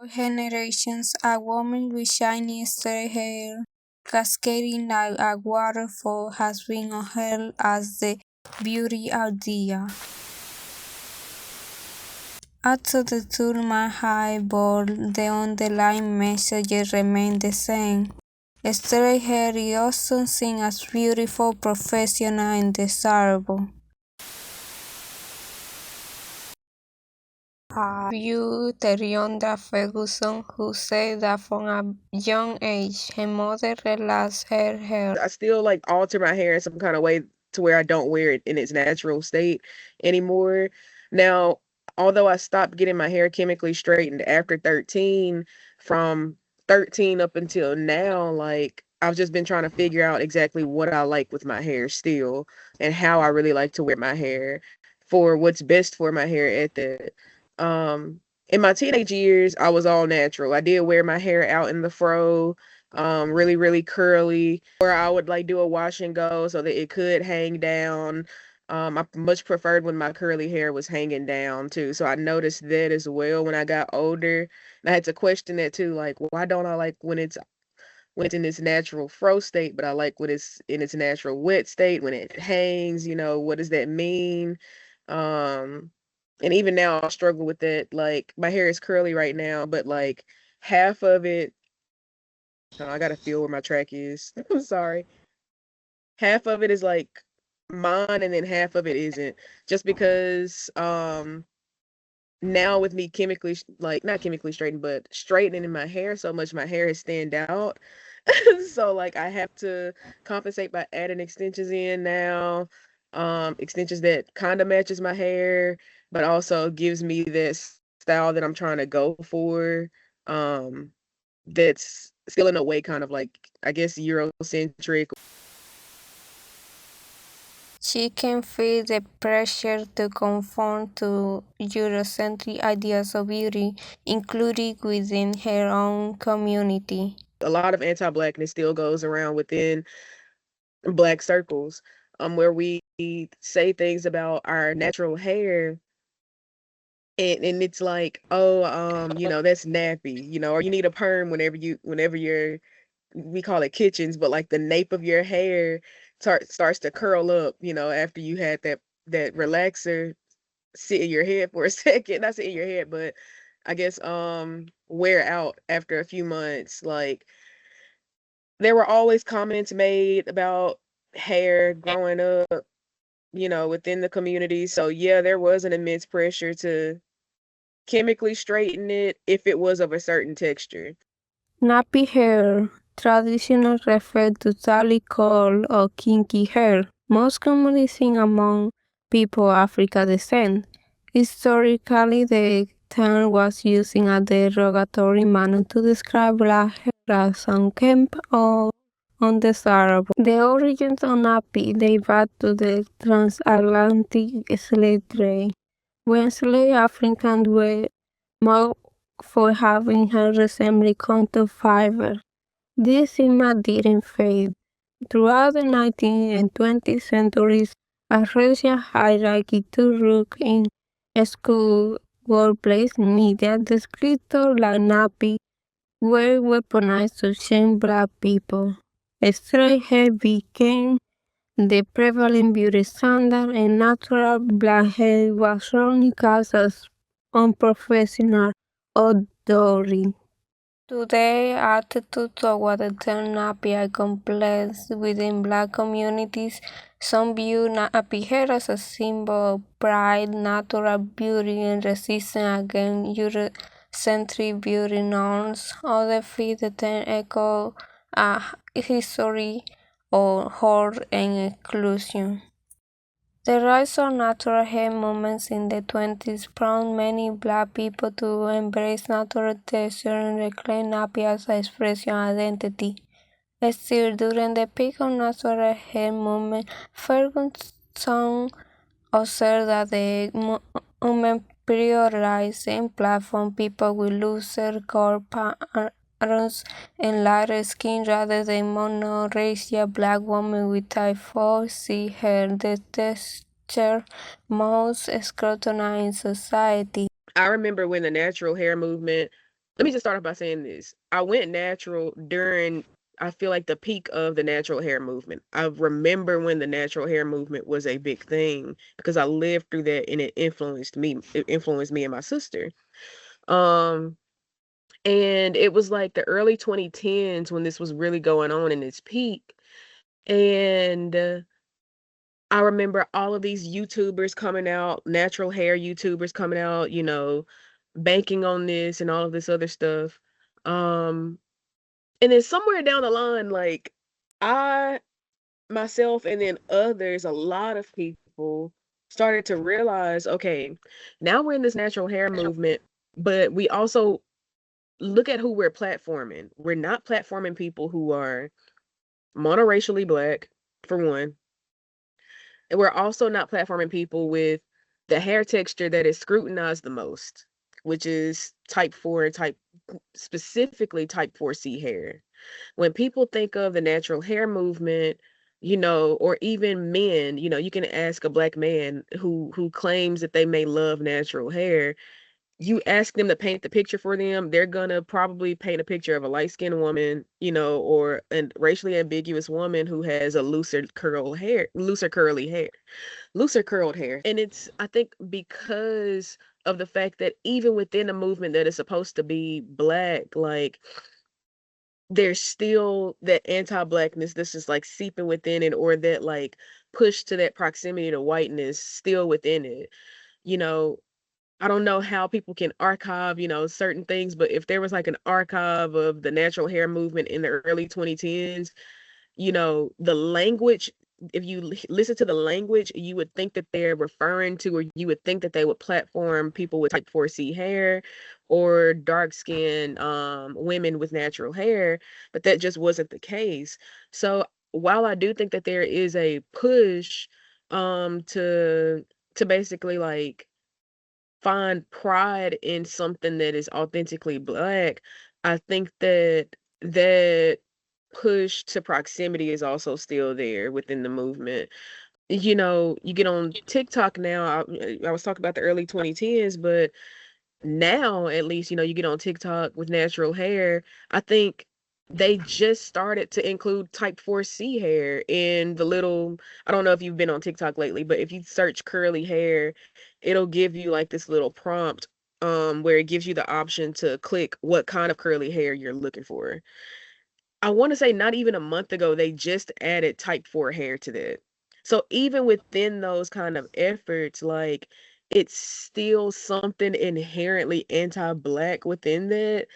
For generations, a woman with shiny straight hair, cascading like a waterfall, has been upheld as the beauty idea. After the tournament high ball, the underlying messages remain the same. Straight hair is often seen as beautiful, professional, and desirable. View Terionda Ferguson, who said that from a young age, her mother relaxed her hair. I still like alter my hair in some kind of way to where I don't wear it in its natural state anymore. Now, although I stopped getting my hair chemically straightened after 13, from 13 up until now, like I've just been trying to figure out exactly what I like with my hair still and how I really like to wear my hair for what's best for my hair at that. In my teenage years, I was all natural. I did wear my hair out in the fro, really, really curly, or I would like do a wash and go so that it could hang down. I much preferred when my curly hair was hanging down too. So I noticed that as well when I got older. And I had to question that too, like why don't I like when it's in its natural fro state, but I like when it's in its natural wet state, when it hangs, what does that mean? Um, and even now I struggle with that. Like my hair is curly right now, but like half of it, oh, I gotta feel where my track is. I'm sorry. Half of it is like mine and then half of it isn't. Just because now with me chemically like not chemically straightened, but straightening my hair so much, my hair is stand out. So like I have to compensate by adding extensions in now. Extensions that kind of matches my hair, but also gives me this style that I'm trying to go for. Um, that's still in a way kind of like I guess Eurocentric. She can feel the pressure to conform to Eurocentric ideas of beauty, including within her own community. A lot of anti-blackness still goes around within black circles, where we say things about our natural hair and it's like, oh, that's nappy, or you need a perm whenever you're we call it kitchens, but like the nape of your hair starts to curl up, after you had that relaxer sit in your head for a second. Not sit in your head, but I guess wear out after a few months. Like there were always comments made about hair growing up, within the community. So yeah, there was an immense pressure to chemically straighten it if it was of a certain texture. Nappy hair, traditionally referred to tally curl or kinky hair, most commonly seen among people of African descent. Historically, the term was used in a derogatory manner to describe black hair as unkempt or undesirable. The origins of nappy date back to the transatlantic slave trade, when slave Africans were mocked for having hair resembling cotton fiber. This stigma didn't fade. Throughout the 19th and 20th centuries, a racial hierarchy took root in school, workplace, media. Descriptors like nappy were weaponized to shame black people. Straight hair became the prevalent beauty standard, and natural black hair was wrongly cast as unprofessional or dirty. Today, attitudes toward the term nappy are complex within black communities. Some view nappy hair as a symbol of pride, natural beauty, and resistance against Eurocentric beauty norms. Others feel the term echo a history of horror and exclusion. The rise of natural hair movements in the 20s prompted many black people to embrace natural texture and reclaim nappy as an expression of identity. Still, during the peak of natural hair movement, Ferguson observed that the movement prioritized and platformed people with looser curl patterns and lighter skin rather than monoracial black women with type 4C hair, the texture most scrutinized in society. I remember when the natural hair movement let me just start off by saying this. I went natural during, I feel like, the peak of the natural hair movement. I remember when the natural hair movement was a big thing because I lived through that and it influenced me. It influenced me and my sister. Um, and it was like the early 2010s when this was really going on in its peak. And I remember all of these YouTubers coming out, natural hair YouTubers coming out, banking on this and all of this other stuff. Um, and then somewhere down the line, like I myself and then others, a lot of people started to realize, okay, now we're in this natural hair movement, but we also look at who we're platforming. We're not platforming people who are monoracially black, for one. And we're also not platforming people with the hair texture that is scrutinized the most, which is type 4 and specifically type 4C hair. When people think of the natural hair movement, or even men, you can ask a black man who claims that they may love natural hair. You ask them to paint the picture for them, they're gonna probably paint a picture of a light-skinned woman, or a racially ambiguous woman who has a looser curled hair. And it's, I think, because of the fact that even within a movement that is supposed to be black, like there's still that anti-blackness that's just like seeping within it, or that like push to that proximity to whiteness still within it. You know, I don't know how people can archive, certain things, but if there was like an archive of the natural hair movement in the early 2010s, the language, if you listen to the language, you would think that they're referring to, or you would think that they would platform people with type 4C hair or dark skinned women with natural hair, but that just wasn't the case. So while I do think that there is a push to basically like find pride in something that is authentically black, I think that push to proximity is also still there within the movement. You get on TikTok now. I was talking about the early 2010s, but now at least, you get on TikTok with natural hair. I think they just started to include type 4C hair in the little, I don't know if you've been on TikTok lately, but if you search curly hair, it'll give you like this little prompt where it gives you the option to click what kind of curly hair you're looking for. I wanna say not even a month ago, they just added type 4 hair to that. So even within those kind of efforts, like, it's still something inherently anti-black within that,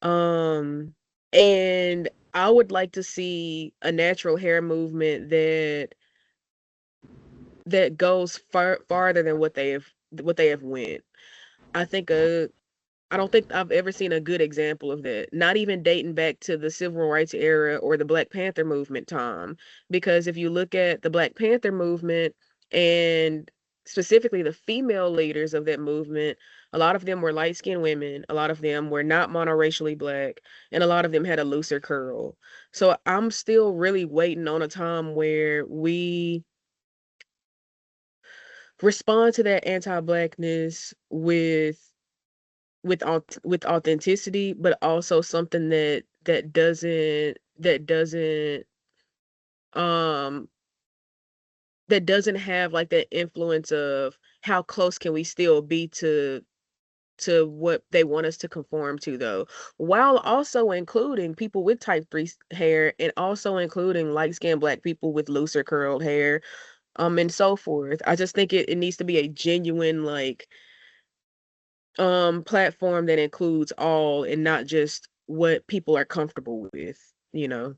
um, and I would like to see a natural hair movement that goes farther than what they have went. I think I don't think I've ever seen a good example of that, not even dating back to the civil rights era or the Black Panther movement time. Because if you look at the Black Panther movement and specifically the female leaders of that movement, a lot of them were light-skinned women, a lot of them were not monoracially black, and a lot of them had a looser curl. So I'm still really waiting on a time where we respond to that anti-blackness with authenticity, but also something um that doesn't have like that influence of how close can we still be to what they want us to conform to, though, while also including people with type 3 hair, and also including light skinned black people with looser curled hair, and so forth. I just think it needs to be a genuine like platform that includes all and not just what people are comfortable with, you know?